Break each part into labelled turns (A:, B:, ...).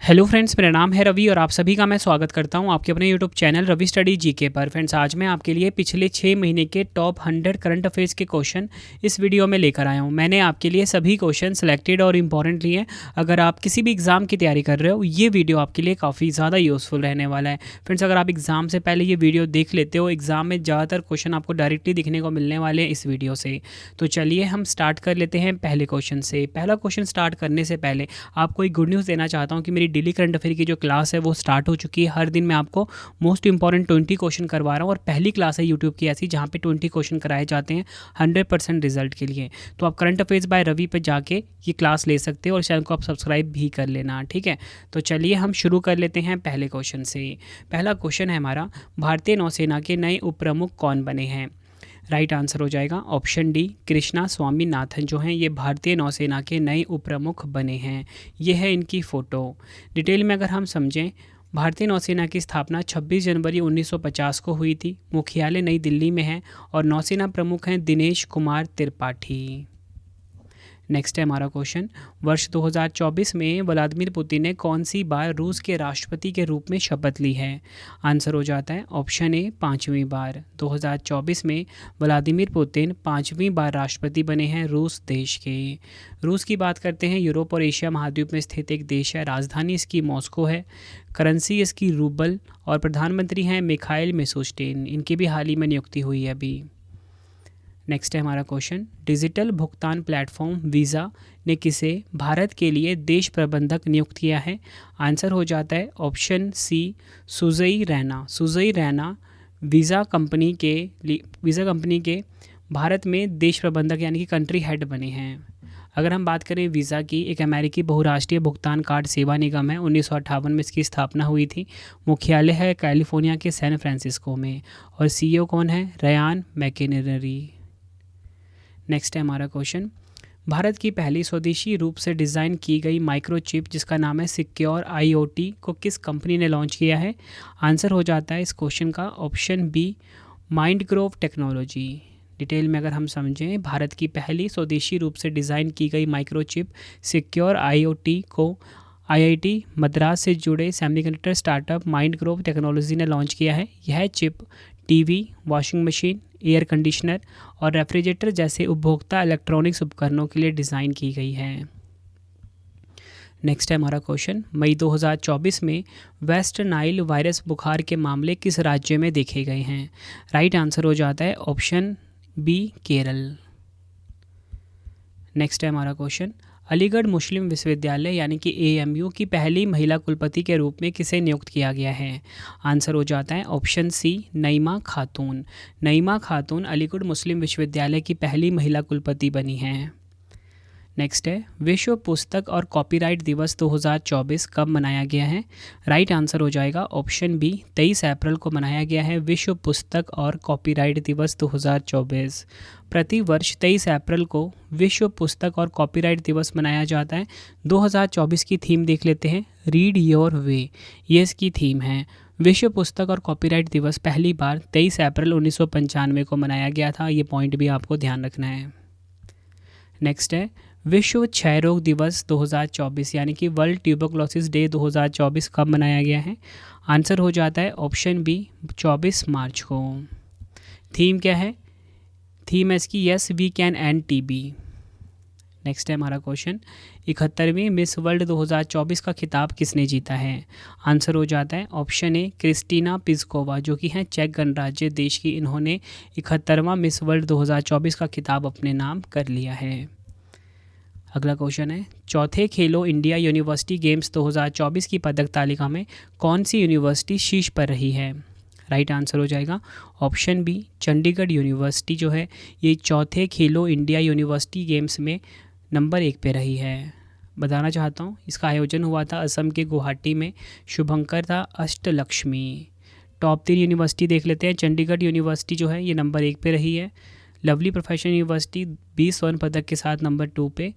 A: Hello friends, मेरा नाम है रवि और आप सभी का मैं स्वागत करता हूं आपके अपने YouTube channel Ravi study GK पर। फ्रेंड्स, आज मैं आपके लिए पिछले 6 महीने के टॉप 100 करंट अफेयर्स के क्वेश्चन इस वीडियो में लेकर आया हूं। मैंने आपके लिए सभी क्वेश्चन सिलेक्टेड और इंपॉर्टेंट लिए हैं। अगर आप किसी भी एग्जाम की तैयारी कर रहे हो, ये वीडियो आपके लिए काफ़ी ज़्यादा यूज़फुल रहने वाला है। फ्रेंड्स, अगर आप एग्जाम से पहले ये वीडियो देख लेते हो, एग्जाम में ज़्यादातर क्वेश्चन आपको डायरेक्टली दिखने को मिलने वाले हैं इस वीडियो से। तो चलिए हम स्टार्ट कर लेते हैं पहले क्वेश्चन से। पहला क्वेश्चन स्टार्ट करने से पहले आपको एक गुड न्यूज़ देना चाहता हूँ कि मेरी डेली करंट अफेयर की जो क्लास है वो स्टार्ट हो चुकी है। हर दिन मैं आपको मोस्ट इंपॉर्टेंट 20 क्वेश्चन करवा रहा हूँ और पहली क्लास है यूट्यूब की ऐसी जहाँ पे 20 क्वेश्चन कराए जाते हैं 100% रिजल्ट के लिए। तो आप करंट अफेयर्स बाय रवि पे जाके ये क्लास ले सकते हो और चैनल को आप सब्सक्राइब भी कर लेना, ठीक है। तो चलिए हम शुरू कर लेते हैं पहले क्वेश्चन से। पहला क्वेश्चन है हमारा, भारतीय नौसेना के नए उप प्रमुख कौन बने हैं? राइट आंसर हो जाएगा ऑप्शन डी, कृष्णा स्वामीनाथन जो हैं ये भारतीय नौसेना के नए उप प्रमुख बने हैं। ये है इनकी फ़ोटो। डिटेल में अगर हम समझें, भारतीय नौसेना की स्थापना 26 जनवरी 1950 को हुई थी। मुख्यालय नई दिल्ली में है और नौसेना प्रमुख हैं दिनेश कुमार त्रिपाठी। नेक्स्ट है हमारा क्वेश्चन, वर्ष 2024 में व्लादिमीर पुतिन ने कौन सी बार रूस के राष्ट्रपति के रूप में शपथ ली है? आंसर हो जाता है ऑप्शन ए, 5वीं बार। 2024 में व्लादिमीर पुतिन 5वीं बार राष्ट्रपति बने हैं रूस देश के। रूस की बात करते हैं, यूरोप और एशिया महाद्वीप में स्थित एक देश है। राजधानी इसकी मॉस्को है। करेंसी इसकी रूबल और प्रधानमंत्री हैं मिखाइल मिशुस्टिन। इनकी भी हाल ही में नियुक्ति हुई है अभी। नेक्स्ट है हमारा क्वेश्चन, डिजिटल भुगतान प्लेटफॉर्म वीज़ा ने किसे भारत के लिए देश प्रबंधक नियुक्त किया है? आंसर हो जाता है option C, Sujai Raina. Sujai Raina Visa company के भारत में देश प्रबंधक यानी कि कंट्री हेड बने हैं। अगर हम बात करें वीज़ा की, एक अमेरिकी बहुराष्ट्रीय भुगतान कार्ड सेवा निगम है। 1958 में इसकी स्थापना हुई थी। मुख्यालय है कैलिफोर्निया के सैन फ्रांसिस्को में और सीईओ कौन है? रयान मैकेनरी। नेक्स्ट है हमारा क्वेश्चन, भारत की पहली स्वदेशी रूप से डिज़ाइन की गई माइक्रोचिप जिसका नाम है सिक्योर आईओटी को किस कंपनी ने लॉन्च किया है? आंसर हो जाता है इस क्वेश्चन का ऑप्शन बी, माइंडग्रोव टेक्नोलॉजी। डिटेल में अगर हम समझें, भारत की पहली स्वदेशी रूप से डिज़ाइन की गई माइक्रोचिप सिक्योर आईओटी को आईआईटी मद्रास से जुड़े सेमीकंडक्टर स्टार्टअप माइंडग्रोव टेक्नोलॉजी ने लॉन्च किया है। यह chip TV, washing machine, air conditioner और रेफ्रिजरेटर जैसे उपभोक्ता इलेक्ट्रॉनिक्स उपकरणों के लिए डिज़ाइन की गई है। नेक्स्ट है हमारा क्वेश्चन, मई 2024 में वेस्ट नाइल वायरस बुखार के मामले किस राज्य में देखे गए हैं? राइट आंसर हो जाता है ऑप्शन बी, केरल। नेक्स्ट है हमारा क्वेश्चन, अलीगढ़ मुस्लिम विश्वविद्यालय यानी कि एएमयू की पहली महिला कुलपति के रूप में किसे नियुक्त किया गया है? आंसर हो जाता है ऑप्शन सी, नईमा खातून। नईमा खातून अलीगढ़ मुस्लिम विश्वविद्यालय की पहली महिला कुलपति बनी हैं। नेक्स्ट है, विश्व पुस्तक और कॉपीराइट दिवस 2024 कब मनाया गया है? राइट आंसर हो जाएगा ऑप्शन बी, 23 अप्रैल को मनाया गया है विश्व पुस्तक और कॉपीराइट दिवस 2024। प्रति वर्ष 23 अप्रैल को विश्व पुस्तक और कॉपीराइट दिवस मनाया जाता है। 2024 की थीम देख लेते हैं, रीड योर वे। ये इसकी थीम है। विश्व पुस्तक और कॉपीराइट दिवस पहली बार 23 अप्रैल 1995 को मनाया गया था। ये पॉइंट भी आपको ध्यान रखना है। नेक्स्ट है, विश्व क्षय रोग दिवस 2024 यानी कि वर्ल्ड ट्यूबरक्लोसिस डे 2024 कब मनाया गया है? आंसर हो जाता है ऑप्शन बी, 24 मार्च को। थीम क्या है? थीम है इसकी yes we can end TB. Next है हमारा क्वेश्चन, 71वीं मिस वर्ल्ड 2024 का खिताब किसने जीता है? आंसर हो जाता है ऑप्शन ए, क्रिस्टीना पिस्कोवा जो कि हैं चेक गणराज्य देश की। इन्होंने 71वां मिस वर्ल्ड 2024 का खिताब अपने नाम कर लिया है। अगला क्वेश्चन है, चौथे खेलो इंडिया यूनिवर्सिटी गेम्स 2024 की पदक तालिका में कौन सी यूनिवर्सिटी शीर्ष पर रही है? राइट आंसर हो जाएगा ऑप्शन बी, चंडीगढ़ यूनिवर्सिटी जो है ये चौथे खेलो इंडिया यूनिवर्सिटी गेम्स में नंबर 1 पे रही है। बताना चाहता हूँ, इसका आयोजन हुआ था असम के गुवाहाटी में। शुभंकर था अष्टलक्ष्मी। टॉप 3 यूनिवर्सिटी देख लेते हैं। चंडीगढ़ यूनिवर्सिटी जो है ये नंबर 1 पे रही है। लवली प्रोफेशनल यूनिवर्सिटी 20 स्वर्ण पदक के साथ नंबर 2 पे।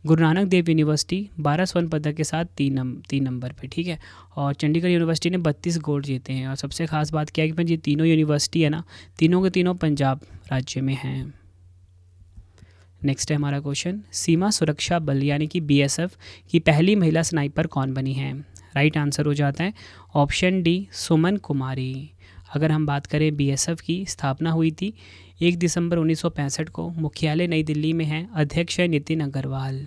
A: गुरु नानक देव यूनिवर्सिटी 12 स्वर्ण पदक के साथ 3 नंबर पे, ठीक है। और चंडीगढ़ यूनिवर्सिटी ने 32 गोल्ड जीते हैं। और सबसे खास बात क्या है कि ये तीनों यूनिवर्सिटी है ना, तीनों के तीनों पंजाब राज्य में हैं। नेक्स्ट है हमारा क्वेश्चन, सीमा सुरक्षा बल यानी कि बीएसएफ की पहली महिला स्नाइपर कौन बनी है? राइट आंसर हो जाता है ऑप्शन डी सुमन कुमारी। अगर हम बात करें बीएसएफ की स्थापना हुई थी 1 दिसंबर 1965 को, मुख्यालय नई दिल्ली में है, अध्यक्ष है नितिन अग्रवाल।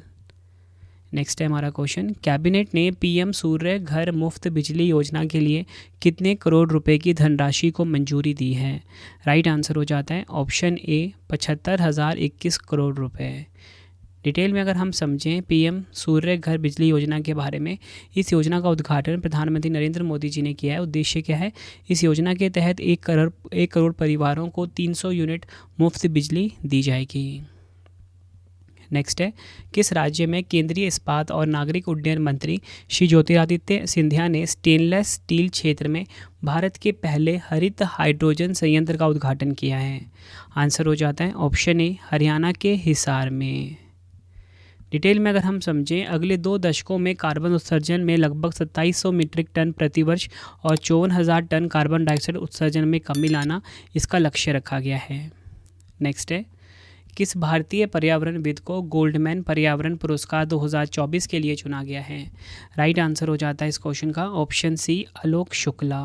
A: नेक्स्ट है हमारा क्वेश्चन, कैबिनेट ने पीएम सूर्य घर मुफ्त बिजली योजना के लिए कितने करोड़ रुपए की धनराशि को मंजूरी दी है? राइट आंसर हो जाता है ऑप्शन ए 75,021 करोड़ रुपए। डिटेल में अगर हम समझें पीएम सूर्य घर बिजली योजना के बारे में, इस योजना का उद्घाटन प्रधानमंत्री नरेंद्र मोदी जी ने किया है। उद्देश्य क्या है? इस योजना के तहत 1 करोड़ परिवारों को 300 यूनिट मुफ्त बिजली दी जाएगी। नेक्स्ट है, किस राज्य में केंद्रीय इस्पात और नागरिक उड्डयन मंत्री श्री ज्योतिरादित्य सिंधिया ने स्टेनलेस स्टील क्षेत्र में भारत के पहले हरित हाइड्रोजन संयंत्र का उद्घाटन किया है? आंसर हो जाता है ऑप्शन ए हरियाणा के हिसार में। डिटेल में अगर हम समझें, अगले 2 दशकों में कार्बन उत्सर्जन में लगभग 2700 मीट्रिक टन प्रतिवर्ष और 54,000 टन कार्बन डाइऑक्साइड उत्सर्जन में कमी लाना इसका लक्ष्य रखा गया है। नेक्स्ट है, किस भारतीय पर्यावरणविद को गोल्डमैन पर्यावरण पुरस्कार 2024 के लिए चुना गया है? राइट आंसर हो जाता है इस क्वेश्चन का ऑप्शन सी आलोक शुक्ला।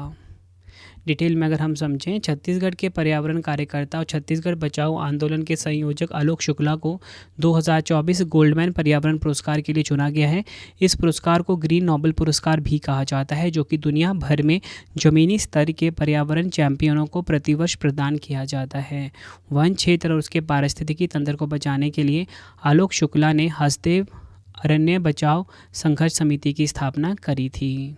A: डिटेल में अगर हम समझें, छत्तीसगढ़ के पर्यावरण कार्यकर्ता और छत्तीसगढ़ बचाओ आंदोलन के संयोजक आलोक शुक्ला को 2024 गोल्डमैन पर्यावरण पुरस्कार के लिए चुना गया है। इस पुरस्कार को ग्रीन नोबेल पुरस्कार भी कहा जाता है, जो कि दुनिया भर में ज़मीनी स्तर के पर्यावरण चैंपियनों को प्रतिवर्ष प्रदान किया जाता है। वन क्षेत्र और उसके पारिस्थितिकी तंत्र को बचाने के लिए आलोक शुक्ला ने हसदेव अरण्य बचाओ संघर्ष समिति की स्थापना करी थी।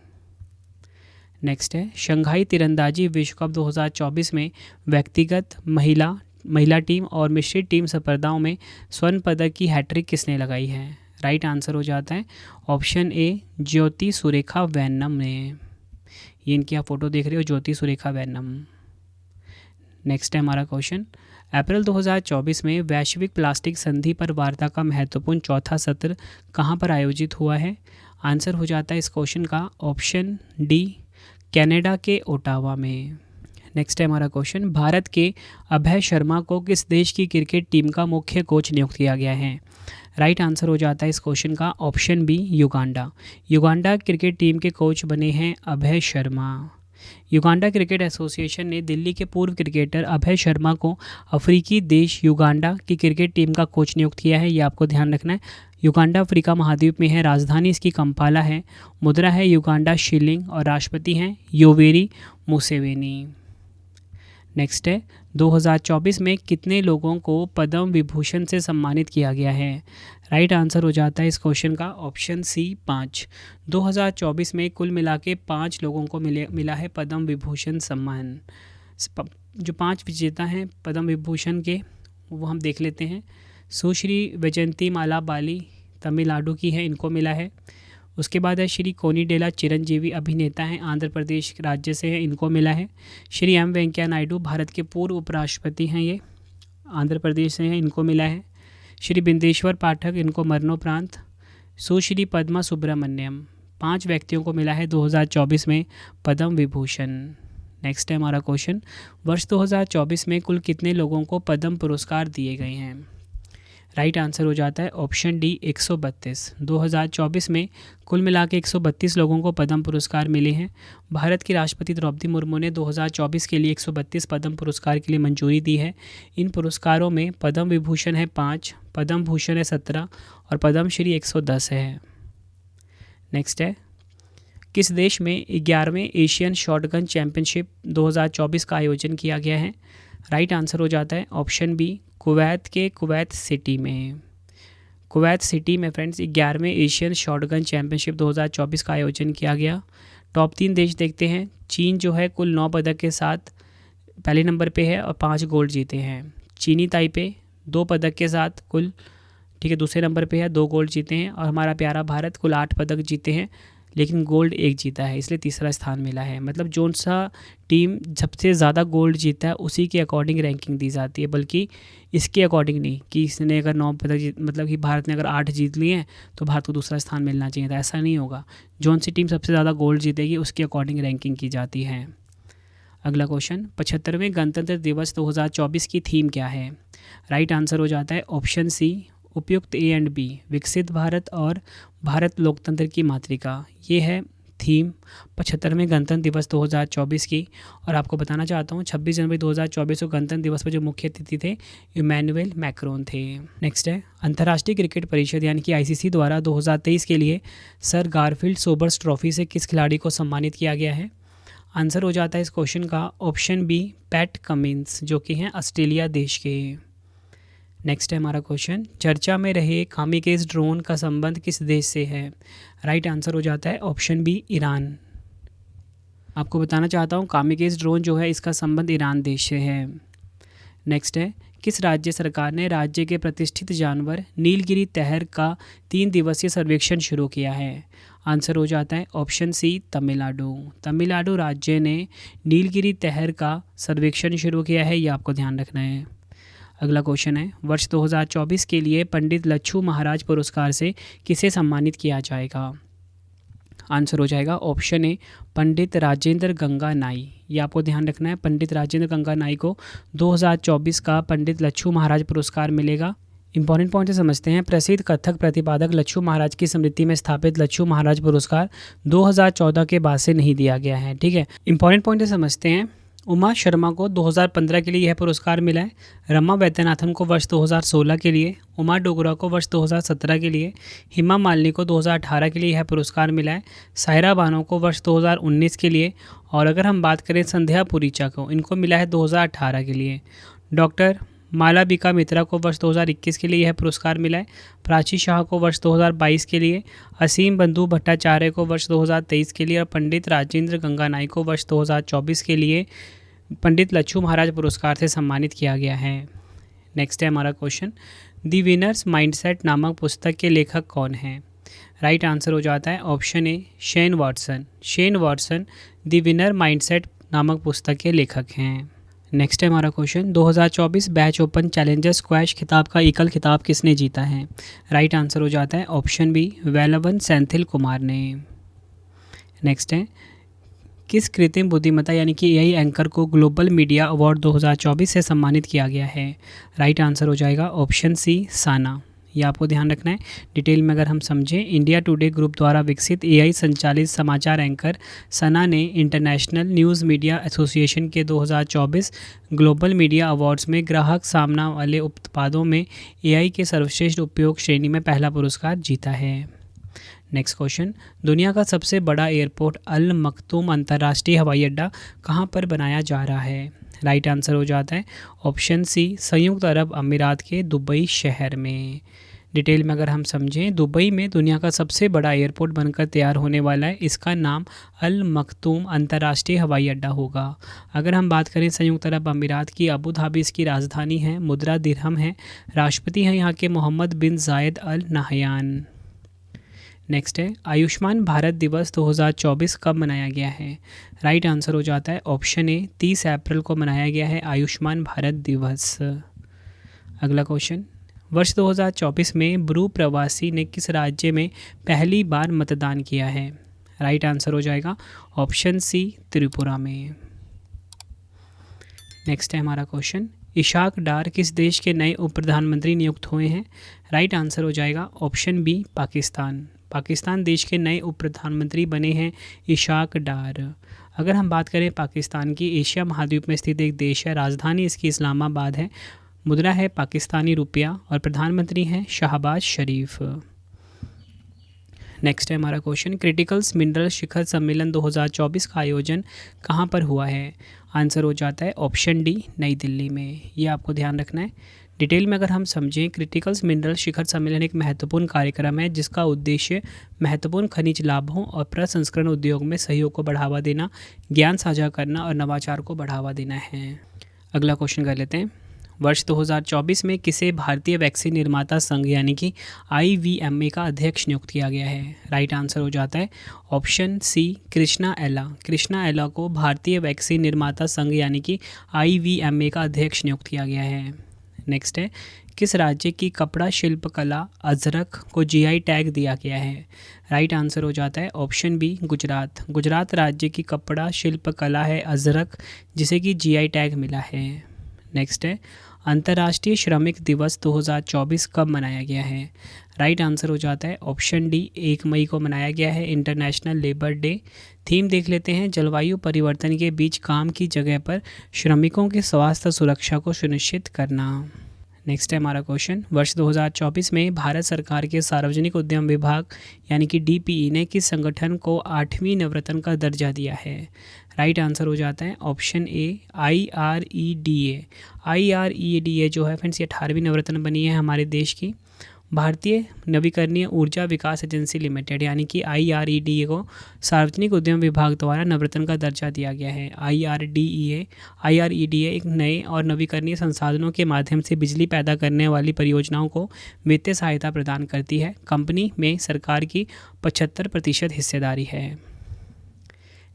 A: नेक्स्ट है, शंघाई तीरंदाजी विश्व कप 2024 में व्यक्तिगत महिला टीम और मिश्रित टीम स्पर्धाओं में स्वर्ण पदक की हैट्रिक किसने लगाई है? राइट आंसर हो जाता है ऑप्शन ए ज्योति सुरेखा वेन्नम ने। ये इनकी आप फोटो देख रहे हो, ज्योति सुरेखा वेन्नम। नेक्स्ट है हमारा क्वेश्चन, अप्रैल 2024 में वैश्विक प्लास्टिक संधि पर वार्ता का महत्वपूर्ण चौथा सत्र कहाँ पर आयोजित हुआ है? आंसर हो जाता है इस क्वेश्चन का ऑप्शन डी कनाडा के ओटावा में। नेक्स्ट है हमारा क्वेश्चन, भारत के अभय शर्मा को किस देश की क्रिकेट टीम का मुख्य कोच नियुक्त किया गया है? राइट आंसर हो जाता है इस क्वेश्चन का option B Uganda. Uganda cricket team के कोच बने हैं Abhay Sharma. Uganda cricket association ने दिल्ली के पूर्व क्रिकेटर अभय शर्मा को अफ्रीकी देश युगांडा की क्रिकेट टीम का कोच नियुक्त किया है। ये आपको ध्यान रखना है। युगांडा अफ्रीका महाद्वीप में है, राजधानी इसकी कंपाला है, मुद्रा है युगांडा शिलिंग और राष्ट्रपति हैं योवेरी मुसेवेनी। नेक्स्ट है, 2024 में कितने लोगों को पद्म विभूषण से सम्मानित किया गया है? राइट आंसर हो जाता है इस क्वेश्चन का ऑप्शन सी 5। 2024 में कुल मिला के 5 लोगों को मिला है पद्म विभूषण सम्मान। जो 5 विजेता हैं पद्म विभूषण के वो हम देख लेते हैं। सुश्री वैजयंती माला बाली तमिलनाडु की है, इनको मिला है। उसके बाद है श्री कोनिडेला चिरंजीवी, अभिनेता हैं, आंध्र प्रदेश राज्य से हैं, इनको मिला है। श्री एम वेंकैया नायडू भारत के पूर्व उपराष्ट्रपति हैं, ये आंध्र प्रदेश से हैं, इनको मिला है। श्री बिंदेश्वर पाठक, इनको मरणोपरांत। सुश्री पद्मा सुब्रमण्यम, 5 व्यक्तियों को मिला है 2024 में पद्म विभूषण। नेक्स्ट है हमारा क्वेश्चन, वर्ष 2024 में कुल कितने लोगों को पद्म पुरस्कार दिए गए हैं? राइट आंसर हो जाता है ऑप्शन डी 132। 2024 में कुल मिला के 132 लोगों को पद्म पुरस्कार मिले हैं। भारत की राष्ट्रपति द्रौपदी मुर्मू ने 2024 के लिए 132 पद्म पुरस्कार के लिए मंजूरी दी है। इन पुरस्कारों में पद्म विभूषण है 5, पद्म भूषण है 17 और पद्मश्री 110 है। नेक्स्ट है, किस देश में 11वें एशियन शॉटगन चैंपियनशिप 2024 का आयोजन किया गया है? राइट आंसर हो जाता है ऑप्शन बी कुवैत के कुवैत सिटी में। कुवैत सिटी में फ्रेंड्स 11वें एशियन शॉटगन चैंपियनशिप 2024 का आयोजन किया गया। टॉप 3 देश देखते हैं। चीन जो है कुल 9 पदक के साथ पहले नंबर पे है और 5 गोल्ड जीते हैं। चीनी ताइपे 2 पदक के साथ कुल दूसरे नंबर पे है, 2 गोल्ड जीते हैं। और हमारा प्यारा भारत कुल 8 पदक जीते हैं लेकिन गोल्ड 1 जीता है, इसलिए तीसरा स्थान मिला है। मतलब जोन सा टीम सबसे ज़्यादा गोल्ड जीता है उसी के अकॉर्डिंग रैंकिंग दी जाती है, बल्कि इसके अकॉर्डिंग नहीं कि इसने अगर 9 पदक मतलब कि भारत ने अगर 8 जीत लिए हैं तो भारत को दूसरा स्थान मिलना चाहिए था, ऐसा नहीं होगा। जोन सी टीम सबसे ज़्यादा गोल्ड जीतेगी उसके अकॉर्डिंग रैंकिंग की जाती है। अगला क्वेश्चन, 75वें गणतंत्र दिवस 2024 की थीम क्या है? राइट आंसर हो जाता है ऑप्शन सी उपयुक्त ए एंड बी, विकसित भारत और भारत लोकतंत्र की मातृका। ये है थीम 75वें गणतंत्र दिवस 2024 की। और आपको बताना चाहता हूँ 26 जनवरी 2024 को गणतंत्र दिवस पर जो मुख्य अतिथि थे इमैनुअल मैक्रोन थे। नेक्स्ट है अंतर्राष्ट्रीय क्रिकेट परिषद यानी कि आईसीसी द्वारा 2023 के लिए सर गारफील्ड सोबर्स ट्रॉफी से किस खिलाड़ी को सम्मानित किया गया है। आंसर हो जाता है इस क्वेश्चन का ऑप्शन बी पैट कमिंस, जो कि हैं ऑस्ट्रेलिया देश के। नेक्स्ट है हमारा क्वेश्चन, चर्चा में रहे कामिकेज ड्रोन का संबंध किस देश से है। राइट आंसर हो जाता है ऑप्शन बी ईरान। आपको बताना चाहता हूँ कामिकेज ड्रोन जो है इसका संबंध ईरान देश से है। नेक्स्ट है किस राज्य सरकार ने राज्य के प्रतिष्ठित जानवर नीलगिरी तहर का 3 दिवसीय सर्वेक्षण शुरू किया है। आंसर हो जाता है ऑप्शन सी तमिलनाडु। तमिलनाडु राज्य ने नीलगिरी तहर का सर्वेक्षण शुरू किया है, ये आपको ध्यान रखना है। अगला क्वेश्चन है वर्ष 2024 के लिए पंडित लच्छू महाराज पुरस्कार से किसे सम्मानित किया जाएगा। आंसर हो जाएगा ऑप्शन ए पंडित राजेंद्र गंगा नाई। ये आपको ध्यान रखना है, पंडित राजेंद्र गंगा नाई को 2024 का पंडित लच्छू महाराज पुरस्कार मिलेगा। इंपॉर्टेंट पॉइंट से समझते हैं। प्रसिद्ध कथक प्रतिपादक लच्छू महाराज की स्मृति में स्थापित लच्छू महाराज पुरस्कार 2014 के बाद से नहीं दिया गया है। ठीक है, इंपॉर्टेंट पॉइंट से समझते हैं। उमा शर्मा को 2015 के लिए यह पुरस्कार मिला है, रमा वैद्यनाथन को वर्ष 2016 के लिए, उमा डोगरा को वर्ष 2017 के लिए, हेमा मालिनी को 2018 के लिए यह पुरस्कार मिला है, सायरा बानो को वर्ष 2019 के लिए, और अगर हम बात करें संध्या पुरीचा को, इनको मिला है 2018 के लिए। डॉक्टर मालाबिका मित्रा को वर्ष 2021 के लिए यह पुरस्कार मिला है, प्राची शाह को वर्ष 2022 के लिए, असीम बंधु भट्टाचार्य को वर्ष 2023 के लिए और पंडित राजेंद्र गंगा नाई को वर्ष 2024 के लिए पंडित लच्छू महाराज पुरस्कार से सम्मानित किया गया है। नेक्स्ट है हमारा क्वेश्चन, द विनर्स माइंडसेट नामक पुस्तक के लेखक कौन हैं। राइट आंसर हो जाता है option A Shane Watson. Shane Watson the winner mindset नामक पुस्तक के लेखक हैं। नेक्स्ट है हमारा question, 2024 batch open challenger squash खिताब का एकल खिताब किसने जीता है। राइट आंसर हो जाता है ऑप्शन बी वेलवन सेंथिल कुमार ने। नेक्स्ट है किस कृत्रिम बुद्धिमत्ता यानी कि एआई एंकर को ग्लोबल मीडिया अवार्ड 2024 से सम्मानित किया गया है। राइट आंसर हो जाएगा ऑप्शन सी साना। ये आपको ध्यान रखना है। डिटेल में अगर हम समझें, इंडिया टुडे ग्रुप द्वारा विकसित एआई संचालित समाचार एंकर सना ने इंटरनेशनल न्यूज़ मीडिया एसोसिएशन के 2024 ग्लोबल मीडिया अवार्ड्स में ग्राहक सामना वाले उत्पादों में एआई के सर्वश्रेष्ठ उपयोग श्रेणी में पहला पुरस्कार जीता है। नेक्स्ट क्वेश्चन, दुनिया का सबसे बड़ा एयरपोर्ट अल मखतूम अंतर्राष्ट्रीय हवाई अड्डा कहाँ पर बनाया जा रहा है। राइट आंसर हो जाता है ऑप्शन सी संयुक्त अरब अमीरात के दुबई शहर में। डिटेल में अगर हम समझें, दुबई में दुनिया का सबसे बड़ा एयरपोर्ट बनकर तैयार होने वाला है, इसका नाम अल मखतूम अंतर्राष्ट्रीय हवाई अड्डा होगा। अगर हम बात करें संयुक्त अरब अमीरात की, अबू धाबी इसकी राजधानी है, मुद्रा दिरहम है, राष्ट्रपति हैं यहाँ के मोहम्मद बिन जायद अल नाहयान। नेक्स्ट है आयुष्मान भारत दिवस 2024 कब मनाया गया है। राइट आंसर हो जाता है ऑप्शन ए 30 अप्रैल को मनाया गया है आयुष्मान भारत दिवस। अगला क्वेश्चन, वर्ष 2024 ब्रू प्रवासी ने किस राज्य में पहली बार मतदान किया है। राइट आंसर हो जाएगा ऑप्शन सी त्रिपुरा में। नेक्स्ट है हमारा क्वेश्चन, इशाक डार किस देश के नए उप प्रधानमंत्री नियुक्त हुए हैं। राइट आंसर हो जाएगा ऑप्शन बी पाकिस्तान। पाकिस्तान देश के नए उप प्रधानमंत्री बने हैं इशाक डार। अगर हम बात करें पाकिस्तान की, एशिया महाद्वीप में स्थित एक देश है, राजधानी इसकी इस्लामाबाद है, मुद्रा है पाकिस्तानी रुपया और प्रधानमंत्री हैं शहबाज शरीफ। नेक्स्ट है हमारा क्वेश्चन, क्रिटिकल्स मिनरल शिखर सम्मेलन 2024 का आयोजन कहाँ पर हुआ है। आंसर हो जाता है ऑप्शन डी नई दिल्ली में। ये आपको ध्यान रखना है। डिटेल में अगर हम समझें, क्रिटिकल्स मिनरल शिखर सम्मेलन एक महत्वपूर्ण कार्यक्रम है जिसका उद्देश्य महत्वपूर्ण खनिज लाभों और प्रसंस्करण उद्योग में सहयोग को बढ़ावा देना, ज्ञान साझा करना और नवाचार को बढ़ावा देना है। अगला क्वेश्चन कर लेते हैं, वर्ष 2024 में किसे भारतीय वैक्सीन निर्माता संघ यानी कि IVMA का अध्यक्ष नियुक्त किया गया है। राइट आंसर हो जाता है ऑप्शन सी कृष्णा एला। कृष्णा एला को भारतीय वैक्सीन निर्माता संघ यानी कि IVMA का अध्यक्ष नियुक्त किया गया है। नेक्स्ट है, किस राज्य की कपड़ा शिल्पकला अजरक को GI टैग दिया गया है। राइट आंसर हो जाता है ऑप्शन बी गुजरात। गुजरात राज्य की कपड़ा शिल्पकला है अजरक, जिसे कि GI टैग मिला है। नेक्स्ट है, अंतर्राष्ट्रीय श्रमिक दिवस 2024 कब मनाया गया है। राइट आंसर हो जाता है ऑप्शन डी, 1 मई को मनाया गया है इंटरनेशनल लेबर डे। थीम देख लेते हैं, जलवायु परिवर्तन के बीच काम की जगह पर श्रमिकों की स्वास्थ्य सुरक्षा को सुनिश्चित करना। नेक्स्ट है हमारा क्वेश्चन, वर्ष 2024 में भारत सरकार के सार्वजनिक उद्यम विभाग यानी कि डीपीई ने किस संगठन को 8वीं नवरत्न का दर्जा दिया है? राइट आंसर हो जाता है ऑप्शन ए, IREDA। IREDA जो है फ्रेंड्स, ये 18वीं नवरत्न बनी है हमारे देश की। भारतीय नवीकरणीय ऊर्जा विकास एजेंसी लिमिटेड यानी कि IREDA को सार्वजनिक उद्यम विभाग द्वारा नवरत्न का दर्जा दिया गया है। IREDA एक नए और नवीकरणीय संसाधनों के माध्यम से बिजली पैदा करने वाली परियोजनाओं को वित्तीय सहायता प्रदान करती है। कंपनी में सरकार की 75% हिस्सेदारी है।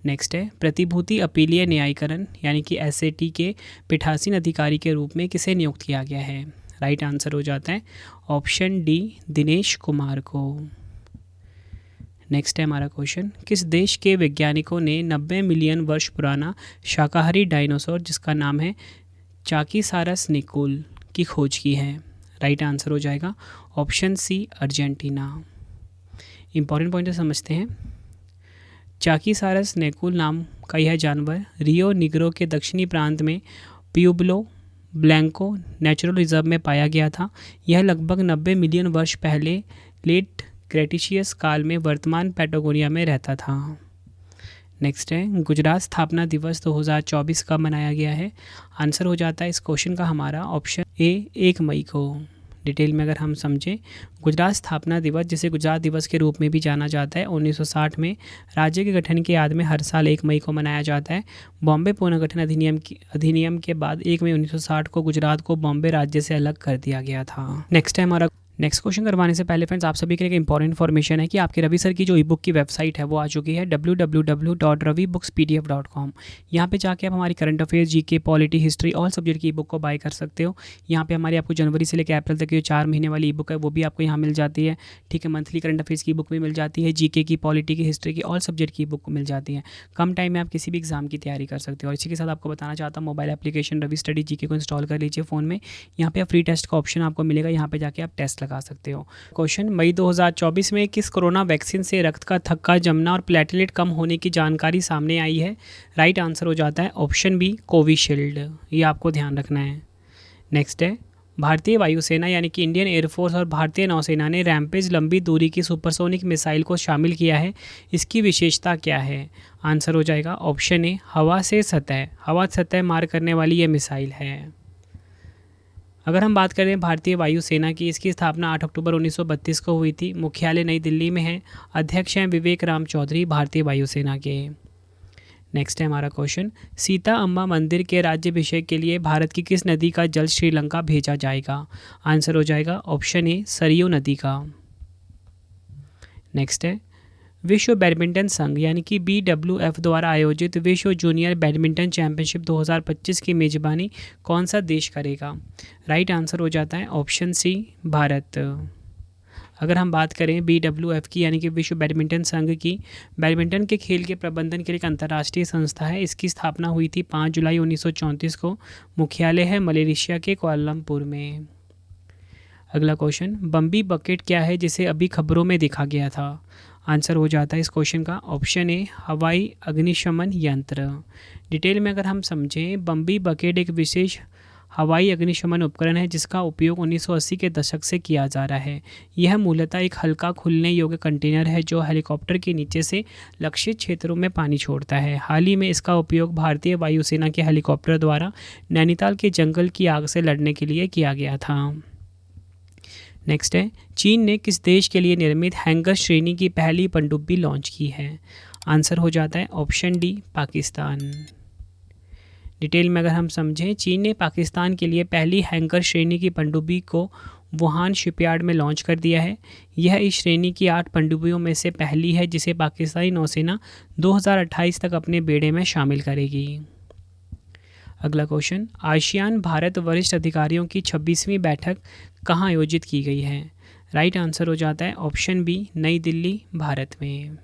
A: नेक्स्ट है, प्रतिभूति अपीलीय न्यायीकरण यानी कि SAT के पीठासीन अधिकारी के रूप में किसे नियुक्त किया गया है? राइट आंसर हो जाता है ऑप्शन डी, दिनेश कुमार को। नेक्स्ट है हमारा क्वेश्चन, किस देश के वैज्ञानिकों ने 90 मिलियन वर्ष पुराना शाकाहारी डायनासोर जिसका नाम है चाकीसारस निकोल की खोज की है? राइट आंसर हो जाएगा option C, Argentina. Important point समझते हैं। चाकीसारस निकोल नाम का यह जानवर रियो निग्रो के दक्षिणी प्रांत में प्यूब्लो ब्लैंको नेचुरल रिजर्व में पाया गया था। यह लगभग 90 मिलियन वर्ष पहले लेट क्रेटिशियस काल में वर्तमान पैटागोनिया में रहता था। नेक्स्ट है, गुजरात स्थापना दिवस 2024 कब मनाया गया है? आंसर हो जाता है इस क्वेश्चन का हमारा ऑप्शन ए, 1 मई को। डिटेल में अगर हम समझें, गुजरात स्थापना दिवस जिसे गुजरात दिवस के रूप में भी जाना जाता है 1960 में राज्य के गठन के याद में हर साल 1 मई को मनाया जाता है। बॉम्बे पुनर्गठन अधिनियम के बाद 1 मई 1960 को गुजरात को बॉम्बे राज्य से अलग कर दिया गया था। नेक्स्ट है हमारा नेक्स्ट क्वेश्चन करवाने से पहले फ्रेंड्स आप सभी के लिए एक इंपॉर्टेंट इन्फॉर्मेशन है कि आपके रवि सर की जो ई बुक की वेबसाइट है वो आ चुकी है www.ravibookspdf.com। यहाँ पे जाके आप हमारी current affairs, GK, polity, history all subject की ई बुक को बाय कर सकते हो। यहाँ पे हमारी आपको जनवरी से लेकर अप्रैल तक की जो 4 महीने वाली ई बुक है वो भी आपको यहाँ मिल जाती है। ठीक है, मंथली करंट अफेयर्स की बुक भी मिल जाती है, जीके की, पॉलिटी की, हिस्ट्री की ऑल सब्जेक्ट की बुक मिल जाती है। कम टाइम में आप किसी भी एग्जाम की तैयारी कर सकते हो। और इसी के साथ आपको बताना चाहता हूँ, mobile application Ravi study GK को इंस्टॉल कर लीजिए फ़ोन में। यहाँ पे फ्री टेस्ट का ऑप्शन आपको मिलेगा, यहाँ पे जाके आप टेस्ट लगा सकते हो। क्वेश्चन, मई 2024 में किस कोरोना वैक्सीन से रक्त का थक्का जमना और प्लेटलेट कम होने की जानकारी सामने आई है? राइट आंसर हो जाता है ऑप्शन बी, कोविशील्ड। ये आपको ध्यान रखना है। नेक्स्ट है, भारतीय वायुसेना यानी कि इंडियन एयरफोर्स और भारतीय नौसेना ने रैम्पेज लंबी दूरी की सुपरसोनिक मिसाइल को शामिल किया है। इसकी विशेषता क्या है? आंसर हो जाएगा ऑप्शन ए, हवा से सतह मार करने वाली ये मिसाइल है। अगर हम बात करें भारतीय वायुसेना की, इसकी स्थापना 8 अक्टूबर 1932 को हुई थी। मुख्यालय नई दिल्ली में है। अध्यक्ष हैं विवेक राम चौधरी भारतीय वायुसेना के। नेक्स्ट है हमारा क्वेश्चन, सीता अम्बा मंदिर के राज्याभिषेक के लिए भारत की किस नदी का जल श्रीलंका भेजा जाएगा? आंसर हो जाएगा ऑप्शन ए, सरयू नदी का। नेक्स्ट है, विश्व बैडमिंटन संघ यानी कि BWF द्वारा आयोजित विश्व जूनियर बैडमिंटन चैंपियनशिप 2025 की मेजबानी कौन सा देश करेगा? राइट आंसर हो जाता है ऑप्शन सी, भारत। अगर हम बात करें BWF की यानी कि विश्व बैडमिंटन संघ की, बैडमिंटन के खेल के प्रबंधन के लिए एक अंतर्राष्ट्रीय संस्था है। इसकी स्थापना हुई थी 5 जुलाई 1934 को। मुख्यालय है मलेशिया के कुआलालंपुर में। अगला क्वेश्चन, बम्बी बकेट क्या है जिसे अभी खबरों में दिखा गया था? आंसर हो जाता है इस क्वेश्चन का ऑप्शन ए, हवाई अग्निशमन यंत्र। डिटेल में अगर हम समझें, बम्बी बकेट एक विशेष हवाई अग्निशमन उपकरण है जिसका उपयोग 1980 के दशक से किया जा रहा है। यह मूलतः एक हल्का खुलने योग्य कंटेनर है जो हेलीकॉप्टर के नीचे से लक्षित क्षेत्रों में पानी छोड़ता है। हाल ही में इसका उपयोग भारतीय वायुसेना के हेलीकॉप्टर द्वारा नैनीताल के जंगल की आग से लड़ने के लिए किया गया था। नेक्स्ट है, चीन ने किस देश के लिए निर्मित हैंगर श्रेणी की पहली पनडुब्बी लॉन्च की है? आंसर हो जाता है ऑप्शन डी, पाकिस्तान। डिटेल में अगर हम समझें, चीन ने पाकिस्तान के लिए पहली हैंगर श्रेणी की पनडुब्बी को वुहान शिपयार्ड में लॉन्च कर दिया है। यह इस श्रेणी की 8 पनडुब्बियों में से पहली है जिसे पाकिस्तानी नौसेना 2028 तक अपने बेड़े में शामिल करेगी। अगला क्वेश्चन, आसियान भारत वरिष्ठ अधिकारियों की 26वीं बैठक कहाँ आयोजित की गई है? राइट आंसर हो जाता है ऑप्शन बी, नई दिल्ली, भारत में।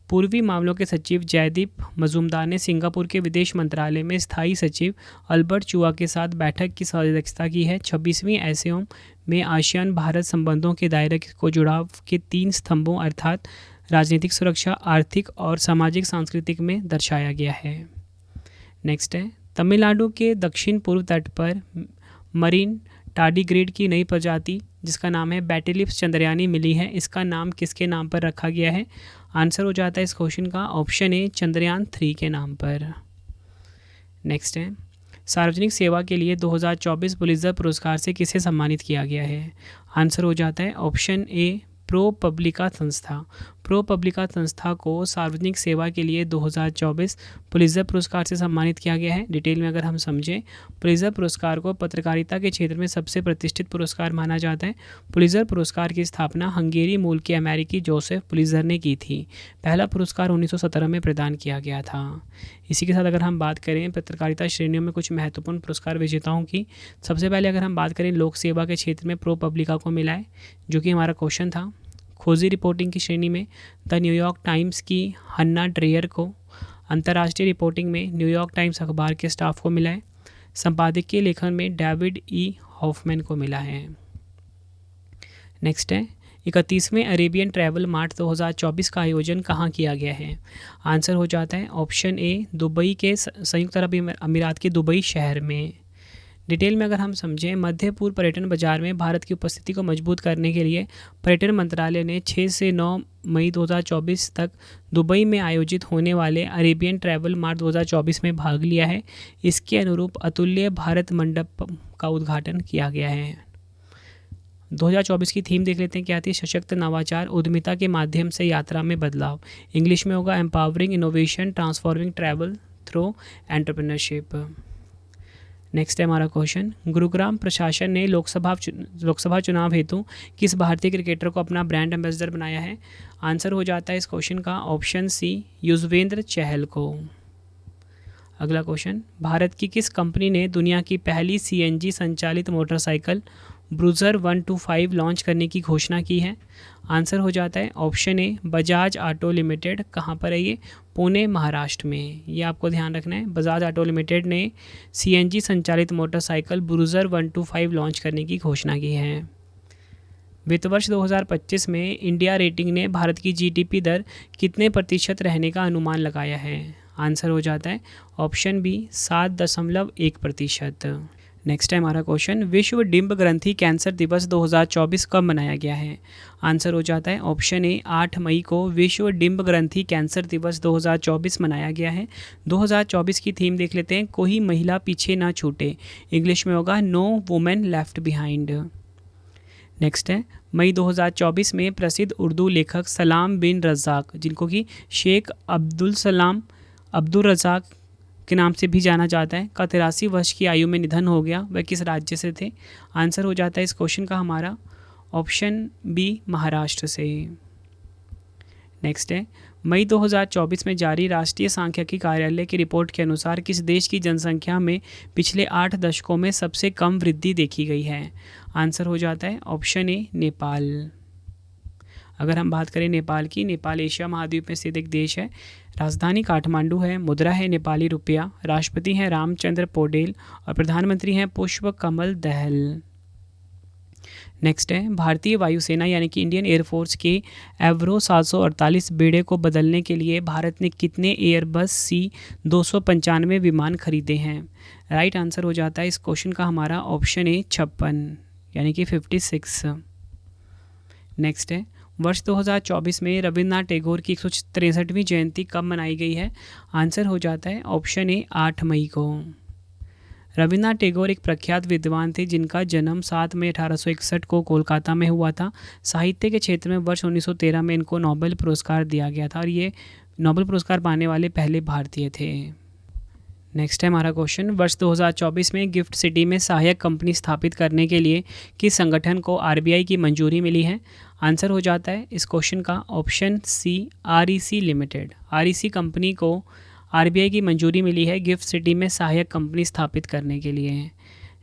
A: पूर्वी मामलों के सचिव जयदीप मजूमदार ने सिंगापुर के विदेश मंत्रालय में स्थायी सचिव अल्बर्ट चुआ के साथ बैठक की अध्यक्षता की है। 26वीं एससीओ में आसियान भारत संबंधों के दायरे को जुड़ाव के 3 स्तंभों अर्थात राजनीतिक, सुरक्षा, आर्थिक और सामाजिक सांस्कृतिक में दर्शाया गया है। नेक्स्ट है, तमिलनाडु के दक्षिण पूर्व तट पर मरीन टार्डिग्रेड की नई प्रजाति जिसका नाम है बैटिलिप्स चंद्रयानी मिली है। इसका नाम किसके नाम पर रखा गया है? आंसर हो जाता है इस क्वेश्चन का ऑप्शन ए, चंद्रयान 3 के नाम पर। नेक्स्ट है, सार्वजनिक सेवा के लिए 2024 पुलित्ज़र पुरस्कार से किसे सम्मानित किया गया है? आंसर हो जाता है ऑप्शन ए, प्रो पब्लिका संस्था। प्रो पब्लिका संस्था को सार्वजनिक सेवा के लिए 2024 पुलित्ज़र पुरस्कार से सम्मानित किया गया है। डिटेल में अगर हम समझें, पुलित्ज़र पुरस्कार को पत्रकारिता के क्षेत्र में सबसे प्रतिष्ठित पुरस्कार माना जाता है। पुलित्ज़र पुरस्कार की स्थापना हंगेरी मूल के अमेरिकी जोसेफ पुलित्ज़र ने की थी। पहला पुरस्कार 1917 में प्रदान किया गया था। इसी के साथ अगर हम बात करें पत्रकारिता श्रेणियों में कुछ महत्वपूर्ण पुरस्कार विजेताओं की, सबसे पहले अगर हम बात करें लोक सेवा के क्षेत्र में प्रो पब्लिका को मिला है, जो कि हमारा क्वेश्चन था। खोजी रिपोर्टिंग की श्रेणी में द न्यूयॉर्क टाइम्स की हन्ना ड्रेयर को, अंतर्राष्ट्रीय रिपोर्टिंग में न्यूयॉर्क टाइम्स अखबार के स्टाफ को मिला है। संपादकीय लेखन में डेविड ई हॉफमैन को मिला है। नेक्स्ट है, 31वें अरेबियन ट्रैवल मार्ट 2024 का आयोजन कहाँ किया गया है? आंसर हो जाता है ऑप्शन ए, दुबई के संयुक्त अरब अमीरात के दुबई शहर में। डिटेल में अगर हम समझें, मध्य पूर्व पर्यटन बाजार में भारत की उपस्थिति को मजबूत करने के लिए पर्यटन मंत्रालय ने 6 से 9 मई 2024 तक दुबई में आयोजित होने वाले अरेबियन ट्रैवल मार्ट 2024 में भाग लिया है। इसके अनुरूप अतुल्य भारत मंडप का उद्घाटन किया गया है। 2024 की थीम देख लेते हैं क्या थी? सशक्त नवाचार, उद्यमिता के माध्यम से यात्रा में बदलाव। इंग्लिश में होगा empowering innovation transforming travel through entrepreneurship. Next है हमारा क्वेश्चन, गुरुग्राम प्रशासन ने लोकसभा चुनाव हेतु किस भारतीय क्रिकेटर को अपना ब्रांड एम्बेसडर बनाया है? आंसर हो जाता है इस क्वेश्चन का ऑप्शन सी, युजवेंद्र चहल को। अगला क्वेश्चन, भारत की किस कंपनी ने दुनिया की पहली सीएनजी संचालित मोटरसाइकिल ब्रूजर 125 लॉन्च करने की घोषणा की है? आंसर हो जाता है option A, Bajaj auto limited. कहाँ पर है ये? पुणे, महाराष्ट्र में। ये आपको ध्यान रखना है। बजाज ऑटो लिमिटेड ने सीएनजी संचालित मोटरसाइकिल ब्रूजर 125 लॉन्च करने की घोषणा की है। वित्त वर्ष 2025 में इंडिया रेटिंग ने भारत की जीडीपी दर कितने प्रतिशत रहने का अनुमान लगाया है? आंसर हो जाता है ऑप्शन बी, 7.1%। नेक्स्ट है हमारा क्वेश्चन, विश्व डिंब ग्रंथि कैंसर दिवस 2024 कब मनाया गया है? आंसर हो जाता है ऑप्शन ए, 8 मई को विश्व डिंब ग्रंथि कैंसर दिवस 2024 मनाया गया है। 2024 की थीम देख लेते हैं, कोई महिला पीछे ना छूटे। इंग्लिश में होगा no women left behind. Next है, मई 2024 में प्रसिद्ध उर्दू लेखक सलाम बिन रज़ाक, जिनको कि शेख अब्दुल रज़ाक के नाम से भी जाना जाता है, का 83 वर्ष की आयु में निधन हो गया। वह किस राज्य से थे? आंसर हो जाता है इस क्वेश्चन का हमारा ऑप्शन बी, महाराष्ट्र से। नेक्स्ट है, मई 2024 में जारी राष्ट्रीय सांख्यिकी कार्यालय की रिपोर्ट के अनुसार किस देश की जनसंख्या में पिछले 8 दशकों में सबसे कम वृद्धि देखी गई है? आंसर हो जाता है ऑप्शन ए, नेपाल। अगर हम बात करें नेपाल की, नेपाल एशिया महाद्वीप में स्थित एक देश है। राजधानी काठमांडू है, मुद्रा है नेपाली रुपया, राष्ट्रपति हैं रामचंद्र पौडेल और प्रधानमंत्री हैं पुष्प कमल दहल। नेक्स्ट है, भारतीय वायुसेना यानी कि इंडियन एयरफोर्स के एवरो 748 बेड़े को बदलने के लिए भारत ने कितने एयरबस C295 विमान खरीदे हैं? राइट आंसर हो जाता है इस क्वेश्चन का हमारा ऑप्शन ए, 56 यानी कि 56। नेक्स्ट है, वर्ष 2024 में रविन्द्रनाथ टैगोर की 163वीं जयंती कब मनाई गई है? आंसर हो जाता है ऑप्शन ए, 8 मई को। रविन्द्रनाथ टैगोर एक प्रख्यात विद्वान थे जिनका जन्म 7 मई 1861 को कोलकाता में हुआ था। साहित्य के क्षेत्र में वर्ष 1913 में इनको नोबेल पुरस्कार दिया गया था और ये नोबेल पुरस्कार पाने वाले पहले भारतीय थे। नेक्स्ट है हमारा क्वेश्चन, वर्ष 2024 में गिफ्ट सिटी में सहायक कंपनी स्थापित करने के लिए किस संगठन को आरबीआई की मंजूरी मिली है? आंसर हो जाता है इस क्वेश्चन का option C, REC limited. REC company को आरबीआई की मंजूरी मिली है गिफ्ट सिटी में सहायक कंपनी स्थापित करने के लिए।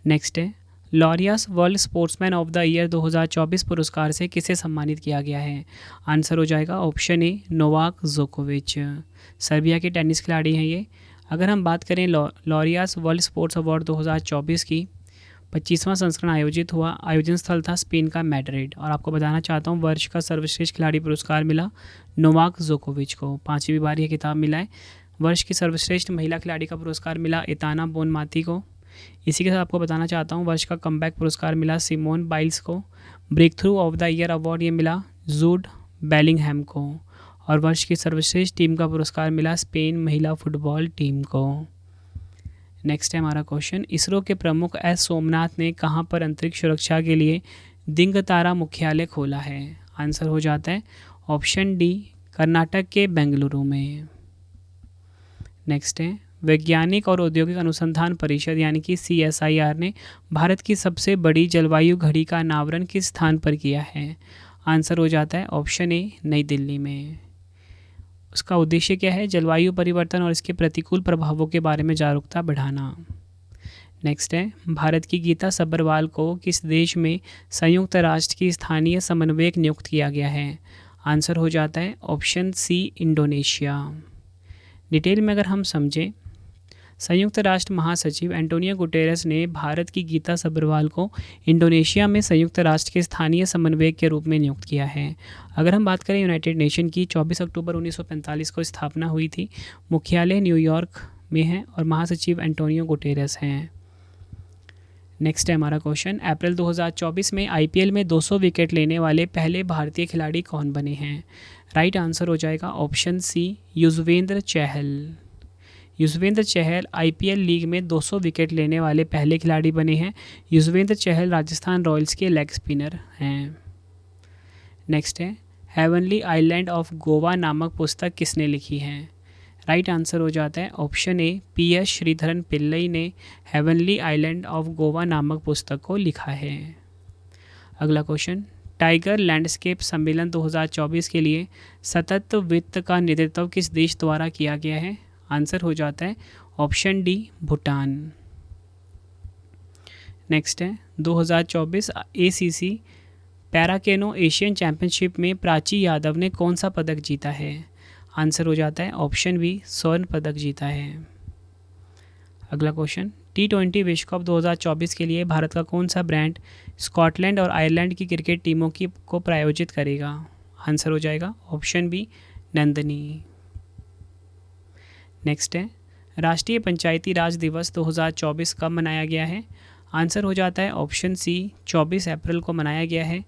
A: नेक्स्ट है, Laureus world sportsman of the year 2024 पुरस्कार से किसे सम्मानित किया गया है? आंसर हो जाएगा ऑप्शन ए नोवाक जोकोविच। सर्बिया के टेनिस खिलाड़ी हैं ये। अगर हम बात करें लॉरियस वर्ल्ड स्पोर्ट्स अवार्ड 2024 की, 25वां संस्करण आयोजित हुआ। आयोजन स्थल था स्पेन का मैड्रिड। और आपको बताना चाहता हूँ वर्ष का सर्वश्रेष्ठ खिलाड़ी पुरस्कार मिला नोवाक जोकोविच को, 5वीं बार यह खिताब मिला है। वर्ष की सर्वश्रेष्ठ महिला खिलाड़ी का पुरस्कार मिला एताना बोनमाती को। इसी के साथ आपको बताना चाहता हूँ वर्ष का कमबैक पुरस्कार मिला सिमोन बाइल्स को। Breakthrough of the year award ये मिला जूड बेलिंगहैम को। और वर्ष की सर्वश्रेष्ठ टीम का पुरस्कार मिला स्पेन महिला फुटबॉल टीम को। नेक्स्ट है हमारा क्वेश्चन, इसरो के प्रमुख एस सोमनाथ ने कहाँ पर अंतरिक्ष सुरक्षा के लिए दिंगतारा मुख्यालय खोला है? आंसर हो जाता है ऑप्शन डी कर्नाटक के बेंगलुरु में। नेक्स्ट है वैज्ञानिक और औद्योगिक अनुसंधान परिषद यानी कि CSIR ने भारत की सबसे बड़ी जलवायु घड़ी का अनावरण किस स्थान पर किया है? आंसर हो जाता है ऑप्शन ए नई दिल्ली में। उसका उद्देश्य क्या है? जलवायु परिवर्तन और इसके प्रतिकूल प्रभावों के बारे में जागरूकता बढ़ाना। नेक्स्ट है भारत की गीता सब्बरवाल को किस देश में संयुक्त राष्ट्र की स्थानीय समन्वयक नियुक्त किया गया है? आंसर हो जाता है ऑप्शन सी इंडोनेशिया। डिटेल में अगर हम समझें, संयुक्त राष्ट्र महासचिव एंटोनियो गुटेरेस ने भारत की गीता सब्बरवाल को इंडोनेशिया में संयुक्त राष्ट्र के स्थानीय समन्वयक के रूप में नियुक्त किया है। अगर हम बात करें यूनाइटेड नेशन की, 24 अक्टूबर 1945 को स्थापना हुई थी। मुख्यालय न्यूयॉर्क में है और महासचिव एंटोनियो गुटेरेस हैं। नेक्स्ट है हमारा क्वेश्चन, अप्रैल 2024 में IPL में 200 विकेट लेने वाले पहले भारतीय खिलाड़ी कौन बने हैं? राइट आंसर हो जाएगा ऑप्शन सी युजवेंद्र चहल। युजवेंद्र चहल IPL लीग में 200 विकेट लेने वाले पहले खिलाड़ी बने हैं। युजवेंद्र चहल राजस्थान रॉयल्स के लेग स्पिनर हैं। नेक्स्ट है हेवनली आइलैंड ऑफ गोवा नामक पुस्तक किसने लिखी है? राइट आंसर हो जाता है option A PS Sreedharan Pillai ने हेवनली आइलैंड ऑफ गोवा नामक पुस्तक को लिखा है। अगला क्वेश्चन, टाइगर लैंडस्केप सम्मेलन 2024 के लिए सतत वित्त का नेतृत्व किस देश द्वारा किया गया है? आंसर हो जाता है ऑप्शन डी भूटान। नेक्स्ट है 2024 ACC पैराकेनो एशियन चैंपियनशिप में प्राची यादव ने कौन सा पदक जीता है? आंसर हो जाता है ऑप्शन बी स्वर्ण पदक जीता है। अगला क्वेश्चन, T20 विश्व कप 2024 के लिए भारत का कौन सा ब्रांड स्कॉटलैंड और आयरलैंड की क्रिकेट टीमों को प्रायोजित करेगा? आंसर हो जाएगा ऑप्शन बी नंदनी। नेक्स्ट है राष्ट्रीय पंचायती राज दिवस 2024 कब मनाया गया है? आंसर हो जाता है ऑप्शन सी 24 अप्रैल को मनाया गया है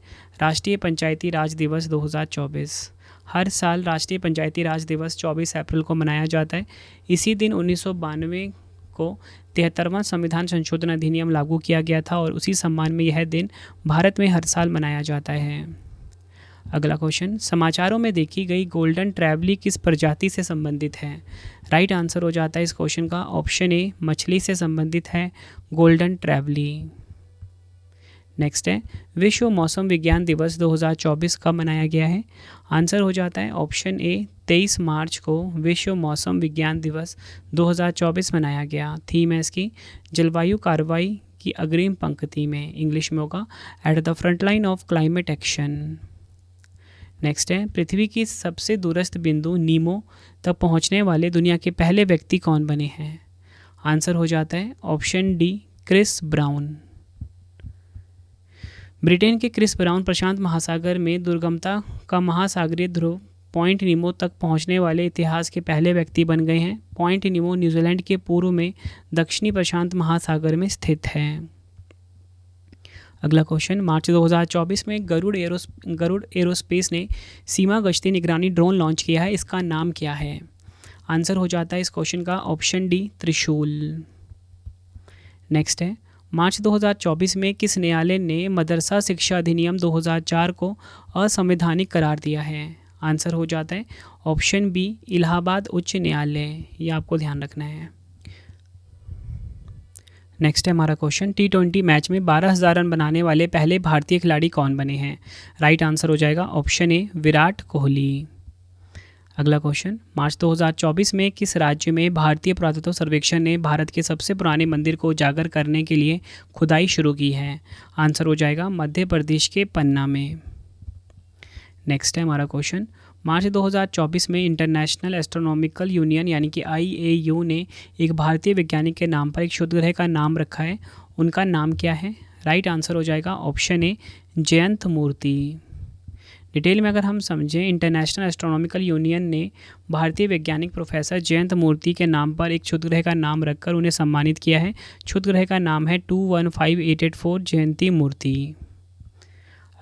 A: राष्ट्रीय पंचायती राज दिवस 2024। हर साल राष्ट्रीय पंचायती राज दिवस 24 अप्रैल को मनाया जाता है। इसी दिन 1992 को 73वां संविधान संशोधन अधिनियम लागू किया गया था और उसी सम्मान में यह दिन भारत में हर साल मनाया जाता है। अगला क्वेश्चन, समाचारों में देखी गई गोल्डन ट्रैवली किस प्रजाति से संबंधित है? राइट आंसर हो जाता है इस क्वेश्चन का ऑप्शन ए मछली से संबंधित है गोल्डन ट्रैवली। नेक्स्ट है विश्व मौसम विज्ञान दिवस 2024 कब मनाया गया है? आंसर हो जाता है ऑप्शन ए 23 मार्च को विश्व मौसम विज्ञान दिवस 2024 मनाया गया। थीम है इसकी जलवायु कार्रवाई की अग्रिम पंक्ति में, इंग्लिश में होगा at the front line of climate action. Next है पृथ्वी की सबसे दूरस्थ बिंदु नीमो तक पहुंचने वाले दुनिया के पहले व्यक्ति कौन बने हैं? आंसर हो जाता है option D Chris Brown. Britain के क्रिस ब्राउन प्रशांत महासागर में दुर्गमता का महासागरीय ध्रुव पॉइंट नीमो तक पहुंचने वाले इतिहास के पहले व्यक्ति बन गए हैं। पॉइंट नीमो न्यूजीलैंड के पूर्व में दक्षिणी प्रशांत महासागर में स्थित है। अगला क्वेश्चन, मार्च 2024 में गरुड़ एरोस्पेस ने सीमा गश्ती निगरानी ड्रोन लॉन्च किया है, इसका नाम क्या है? आंसर हो जाता है इस क्वेश्चन का ऑप्शन डी त्रिशूल। नेक्स्ट है मार्च 2024 में किस न्यायालय ने मदरसा शिक्षा अधिनियम 2004 को असंवैधानिक करार दिया है? आंसर हो जाता है ऑप्शन बी इलाहाबाद उच्च न्यायालय, ये आपको ध्यान रखना है। नेक्स्ट है हमारा क्वेश्चन, T20 मैच में 12,000 रन बनाने वाले पहले भारतीय खिलाड़ी कौन बने हैं? राइट आंसर हो जाएगा ऑप्शन ए विराट कोहली। अगला क्वेश्चन, मार्च 2024 में किस राज्य में भारतीय पुरातत्व सर्वेक्षण ने भारत के सबसे पुराने मंदिर को उजागर करने के लिए खुदाई शुरू की है? आंसर हो जाएगा मध्य प्रदेश के पन्ना में। नेक्स्ट है हमारा क्वेश्चन, मार्च 2024 में इंटरनेशनल एस्ट्रोनॉमिकल यूनियन यानी कि IAU ने एक भारतीय वैज्ञानिक के नाम पर एक शुद्ध ग्रह का नाम रखा है, उनका नाम क्या है? राइट आंसर हो जाएगा option A Jayant Murthy. Detail में अगर हम समझें, इंटरनेशनल एस्ट्रोनॉमिकल यूनियन ने भारतीय वैज्ञानिक प्रोफेसर जयंत मूर्ति के नाम पर एक क्षुद्र ग्रह का नाम रखकर उन्हें सम्मानित किया है। क्षुद्र ग्रह का नाम है 215884 जयंती मूर्ति।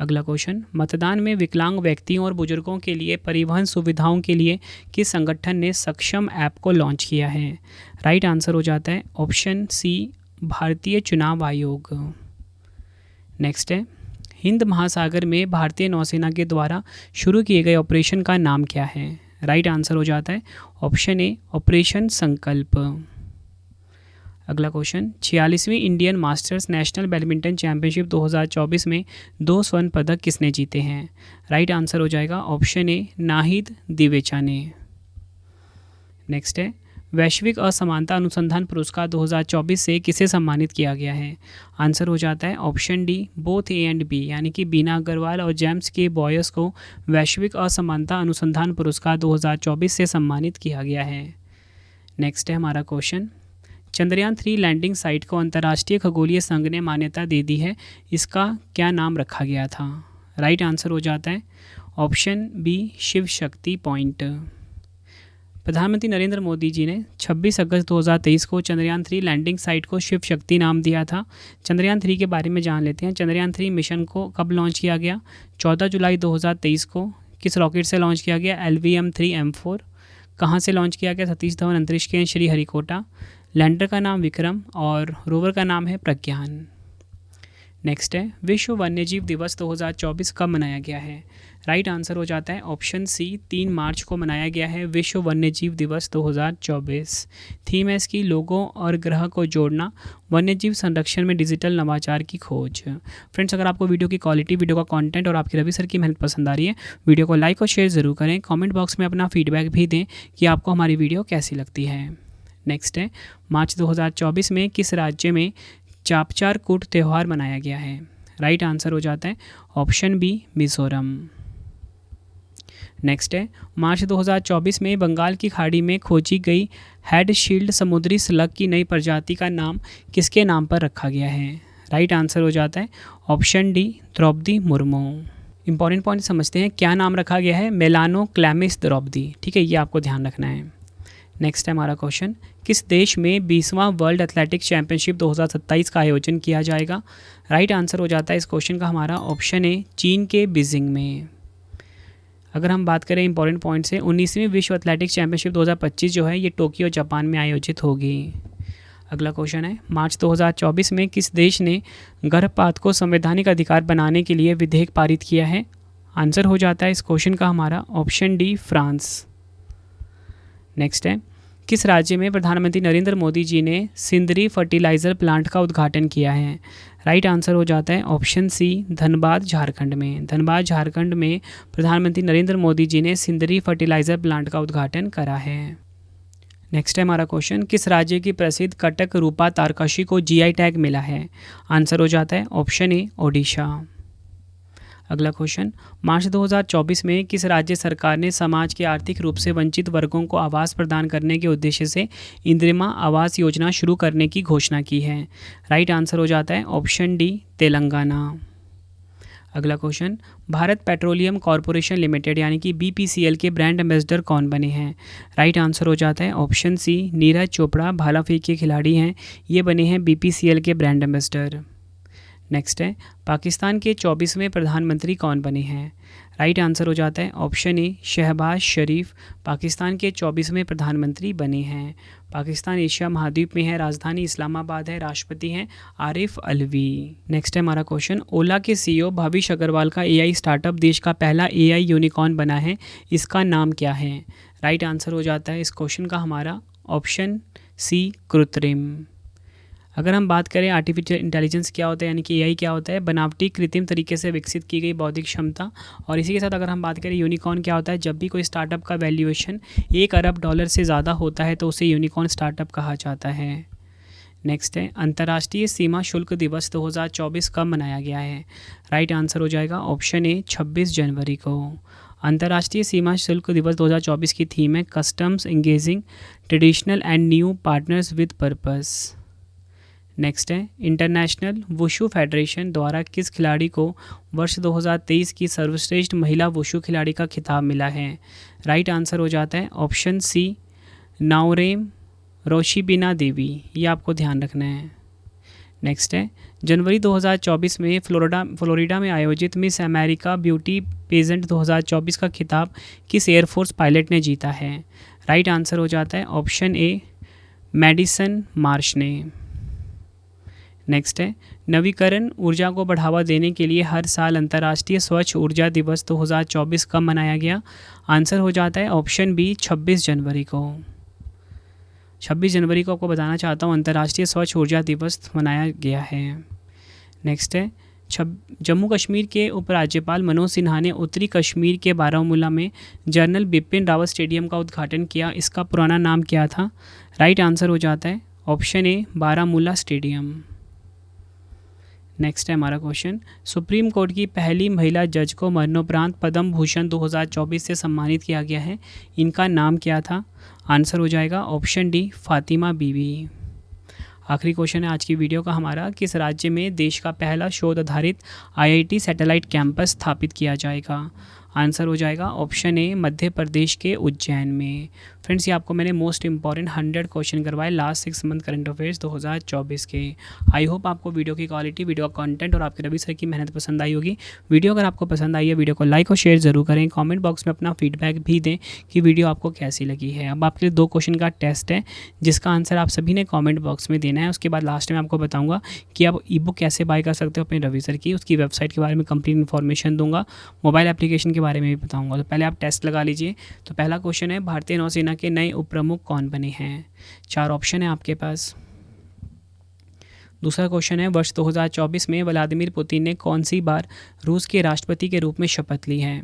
A: अगला क्वेश्चन, मतदान में विकलांग व्यक्तियों और बुजुर्गों के लिए परिवहन सुविधाओं के लिए किस संगठन ने सक्षम ऐप को लॉन्च किया है? राइट आंसर हो जाता है ऑप्शन सी भारतीय चुनाव आयोग। नेक्स्ट है, हिंद महासागर में भारतीय नौसेना के द्वारा शुरू किए गए ऑपरेशन का नाम क्या है? राइट आंसर हो जाता है ऑप्शन ए ऑपरेशन संकल्प। अगला क्वेश्चन, 46वीं Indian masters national badminton championship 2024 में 2 स्वर्ण पदक किसने जीते हैं? राइट आंसर हो जाएगा ऑप्शन ए नाहिद दिवेचा ने। नेक्स्ट है, वैश्विक असमानता अनुसंधान पुरस्कार 2024 से किसे सम्मानित किया गया है? आंसर हो जाता है option D both A and B, यानी कि बीना अग्रवाल और जेम्स के बॉयस को वैश्विक असमानता अनुसंधान पुरस्कार 2024 से सम्मानित किया गया है। नेक्स्ट है हमारा क्वेश्चन, चंद्रयान 3 लैंडिंग साइट को अंतर्राष्ट्रीय खगोलीय संघ ने मान्यता दे दी है, इसका क्या नाम रखा गया था? राइट आंसर हो जाता है option B Shiv Shakti point. प्रधानमंत्री नरेंद्र मोदी जी ने 26 अगस्त 2023 को चंद्रयान 3 लैंडिंग साइट को शिव शक्ति नाम दिया था। चंद्रयान 3 के बारे में जान लेते हैं। चंद्रयान 3 मिशन को कब लॉन्च किया गया? 14 जुलाई 2023 को। किस रॉकेट से लॉन्च किया गया? LVM-3M4। कहाँ से लॉन्च किया गया? सतीश धवन अंतरिक्ष केंद्र श्रीहरिकोटा। लैंडर का नाम विक्रम और रोवर का नाम है प्रज्ञान। नेक्स्ट है, विश्व वन्यजीव दिवस 2024 कब मनाया गया है? राइट आंसर हो जाता है ऑप्शन सी 3 मार्च को मनाया गया है विश्व वन्यजीव दिवस 2024। थीम है इसकी लोगों और ग्रह को जोड़ना, वन्यजीव संरक्षण में डिजिटल नवाचार की खोज। फ्रेंड्स, अगर आपको वीडियो की क्वालिटी, वीडियो का कंटेंट और आपकी रवि सर की मेहनत पसंद आ रही है, वीडियो को लाइक और शेयर ज़रूर करें। कमेंट बॉक्स में अपना फीडबैक भी दें कि आपको हमारी वीडियो कैसी लगती है। नेक्स्ट है, मार्च 2024 में किस राज्य में चापचार कूट त्यौहार मनाया गया है? राइट आंसर हो जाता है ऑप्शन बी मिजोरम। नेक्स्ट है, मार्च 2024 में बंगाल की खाड़ी में खोजी गई हेड शील्ड समुद्री स्लग की नई प्रजाति का नाम किसके नाम पर रखा गया है? राइट आंसर हो जाता है option D Draupadi Murmu. Important point समझते हैं, क्या नाम रखा गया है? मेलानोक्लैमिस द्रौपदी। ठीक है, ये आपको ध्यान रखना है। नेक्स्ट है हमारा क्वेश्चन, किस देश में 20वां वर्ल्ड एथलेटिक्स चैंपियनशिप 2027 का आयोजन किया जाएगा? राइट आंसर हो जाता है इस क्वेश्चन का हमारा ऑप्शन ए चीन के बीजिंग में। अगर हम बात करें इंपॉर्टेंट पॉइंट से, 19वीं विश्व एथलेटिक्स चैंपियनशिप 2025 जो है ये टोक्यो जापान में आयोजित होगी। अगला क्वेश्चन है, मार्च 2024 में किस देश ने गर्भपात को संवैधानिक अधिकार बनाने के लिए विधेयक पारित किया है? आंसर हो जाता है इस क्वेश्चन का हमारा ऑप्शन डी फ्रांस। नेक्स्ट है, किस राज्य में प्रधानमंत्री नरेंद्र मोदी जी ने सिंदरी फर्टिलाइज़र प्लांट का उद्घाटन किया है? राइट आंसर हो जाता है ऑप्शन सी धनबाद झारखंड में। धनबाद झारखंड में प्रधानमंत्री नरेंद्र मोदी जी ने सिंदरी फर्टिलाइज़र प्लांट का उद्घाटन करा है। नेक्स्ट है हमारा क्वेश्चन, किस राज्य की प्रसिद्ध कटक रूपा तारकशी को GI टैग मिला है? आंसर हो जाता है ऑप्शन ए ओडिशा। अगला क्वेश्चन, मार्च 2024 में किस राज्य सरकार ने समाज के आर्थिक रूप से वंचित वर्गों को आवास प्रदान करने के उद्देश्य से इंदिरा आवास योजना शुरू करने की घोषणा की है? राइट आंसर हो जाता है ऑप्शन डी तेलंगाना। अगला question, Bharat petroleum corporation limited यानी कि BPCL के ब्रांड एम्बेसडर कौन बने हैं? राइट आंसर हो जाता है ऑप्शन सी नीरज चोपड़ा, भाला फेंक के खिलाड़ी हैं, ये बने हैं BPCL के ब्रांड एम्बेसडर। नेक्स्ट है, पाकिस्तान के 24वें प्रधानमंत्री कौन बने हैं? राइट आंसर हो जाता है ऑप्शन ए शहबाज शरीफ, पाकिस्तान के 24वें प्रधानमंत्री बने हैं। पाकिस्तान एशिया महाद्वीप में है, राजधानी इस्लामाबाद है, राष्ट्रपति हैं आरिफ अलवी। नेक्स्ट है हमारा क्वेश्चन, ओला के CEO भविष अग्रवाल का AI स्टार्टअप देश का पहला AI यूनिकॉर्न बना है, इसका नाम क्या है? राइट आंसर हो जाता है इस क्वेश्चन का हमारा ऑप्शन सी कृत्रिम। अगर हम बात करें आर्टिफिशियल इंटेलिजेंस क्या होता है यानी कि एआई क्या होता है, बनावटी कृत्रिम तरीके से विकसित की गई बौद्धिक क्षमता। और इसी के साथ अगर हम बात करें यूनिकॉर्न क्या होता है, जब भी कोई स्टार्टअप का वैल्यूएशन $1 अरब से ज़्यादा होता है तो उसे यूनिकॉर्न स्टार्टअप कहा जाता है। नेक्स्ट है अंतर्राष्ट्रीय सीमा शुल्क दिवस 2024 कब मनाया गया है। राइट आंसर हो जाएगा ऑप्शन ए 26 जनवरी को। अंतर्राष्ट्रीय सीमा शुल्क दिवस 2024 की थीम है customs engaging traditional and new partners with purpose. Next है इंटरनेशनल वुशु फेडरेशन द्वारा किस खिलाड़ी को वर्ष 2023 की सर्वश्रेष्ठ महिला वुशु खिलाड़ी का खिताब मिला है। राइट आंसर हो जाता है ऑप्शन सी नाओरेम रोशिबिना देवी, ये आपको ध्यान रखना है। नेक्स्ट है जनवरी 2024 में फ्लोरिडा में आयोजित मिस अमेरिका ब्यूटी पेजेंट 2024 का खिताब किस एयरफोर्स पायलट ने जीता है। राइट आंसर हो जाता है ऑप्शन ए मैडिसन मार्श ने। नेक्स्ट है नवीकरण ऊर्जा को बढ़ावा देने के लिए हर साल अंतर्राष्ट्रीय स्वच्छ ऊर्जा दिवस 2024 कब मनाया गया। आंसर हो जाता है ऑप्शन बी 26 जनवरी को। 26 जनवरी को आपको बताना चाहता हूँ अंतर्राष्ट्रीय स्वच्छ ऊर्जा दिवस मनाया गया है। नेक्स्ट है जम्मू कश्मीर के उपराज्यपाल मनोज सिन्हा ने उत्तरी कश्मीर के बारामूला में जनरल बिपिन रावत स्टेडियम का उद्घाटन किया, इसका पुराना नाम क्या था। राइट आंसर हो जाता है option A Baramulla stadium. Next है हमारा क्वेश्चन सुप्रीम कोर्ट की पहली महिला जज को मरणोपरांत पद्म भूषण 2024 से सम्मानित किया गया है, इनका नाम क्या था। आंसर हो जाएगा ऑप्शन डी फातिमा बीवी। आखिरी क्वेश्चन है आज की वीडियो का हमारा, किस राज्य में देश का पहला शोध आधारित आईआईटी सैटेलाइट कैंपस स्थापित किया जाएगा। आंसर हो जाएगा ऑप्शन ए मध्य प्रदेश के उज्जैन में। फ्रेंड्स ये आपको मैंने मोस्ट इंपॉर्टेंट 100 क्वेश्चन करवाए लास्ट 6 मंथ करंट अफेयर्स 2024 के। आई होप आपको वीडियो की क्वालिटी, वीडियो का कंटेंट और आपके रवि सर की मेहनत पसंद आई होगी। वीडियो अगर आपको पसंद आई है वीडियो को लाइक और शेयर जरूर करें, कमेंट बॉक्स में अपना फीडबैक भी दें कि वीडियो आपको कैसी लगी है। अब आपके लिए 2 क्वेश्चन का टेस्ट है जिसका आंसर आप सभी ने कॉमेंट बॉक्स में देना है। उसके बाद लास्ट में आपको बताऊँगा कि आप ई बुक कैसे बाय कर सकते हो अपने रवि सर की, उसकी वेबसाइट के बारे में कंप्लीट इन्फॉर्मेशन दूंगा, मोबाइल एप्लीकेशन के बारे में भी बताऊंगा। तो पहले आप टेस्ट लगा लीजिए। तो पहला क्वेश्चन है भारतीय नौसेना के नए उप प्रमुख कौन बने हैं। 4 ऑप्शन है आपके पास। दूसरा क्वेश्चन है वर्ष 2024 में व्लादिमीर पुतिन ने कौन सी बार रूस के राष्ट्रपति के रूप में शपथ ली है।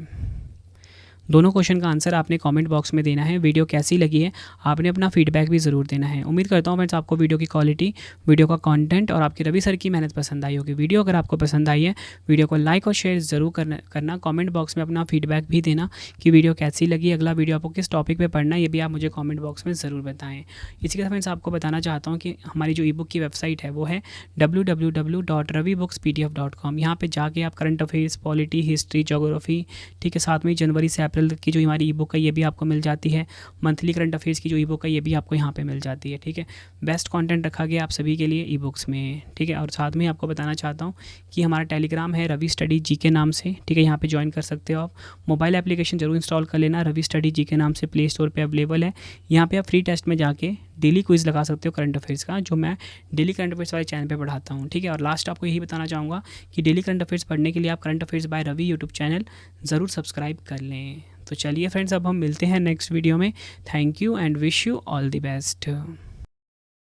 A: दोनों क्वेश्चन का आंसर आपने कमेंट बॉक्स में देना है। वीडियो कैसी लगी है आपने अपना फीडबैक भी ज़रूर देना है। उम्मीद करता हूँ फ्रेंड्स आपको वीडियो की क्वालिटी, वीडियो का कंटेंट और आपकी रवि सर की मेहनत पसंद आई होगी। वीडियो अगर आपको पसंद आई है वीडियो को लाइक और शेयर ज़रूर करना। कमेंट बॉक्स में अपना फीडबैक भी देना कि वीडियो कैसी लगी, अगला वीडियो आपको किस टॉपिक पर पढ़ना है, ये भी आप मुझे कॉमेंट बॉक्स में ज़रूर बताएँ। इसी के साथ फ्रेंड्स आपको बताना चाहता हूँ कि हमारी जो ई बुक की वेबसाइट है वो है www.ravibooks.pdf.com। यहाँ पर जाके आप current affairs, polity, history, geography, ठीक है, साथ में जनवरी से अप्रैल तक की जो हमारी ई बुक है ये भी आपको मिल जाती है। मंथली करंट अफेयर्स की जो ई बुक है ये भी आपको यहाँ पे मिल जाती है। ठीक है, बेस्ट कंटेंट रखा गया आप सभी के लिए ई बुक्स में। ठीक है, और साथ में आपको बताना चाहता हूँ कि हमारा टेलीग्राम है रवि स्टडी जी के नाम से। ठीक है, यहाँ पे ज्वाइन कर सकते हो आप। मोबाइल एप्लीकेशन जरूर इंस्टॉल कर लेना, रवि स्टडी जी के नाम से प्ले स्टोर पर अवेलेबल है। यहाँ पर आप फ्री टेस्ट में जाके डेली क्विज लगा सकते हो करंट अफेयर्स का, जो मैं डेली करंट अफेयर्स वाले चैनल पे पढ़ाता हूँ। ठीक है, और लास्ट आपको यही बताना चाहूँगा कि डेली करंट अफेयर्स पढ़ने के लिए आप current affairs by Ravi YouTube channel ज़रूर सब्सक्राइब कर लें। तो चलिए फ्रेंड्स अब हम मिलते हैं नेक्स्ट वीडियो में। Thank you and wish you all the best.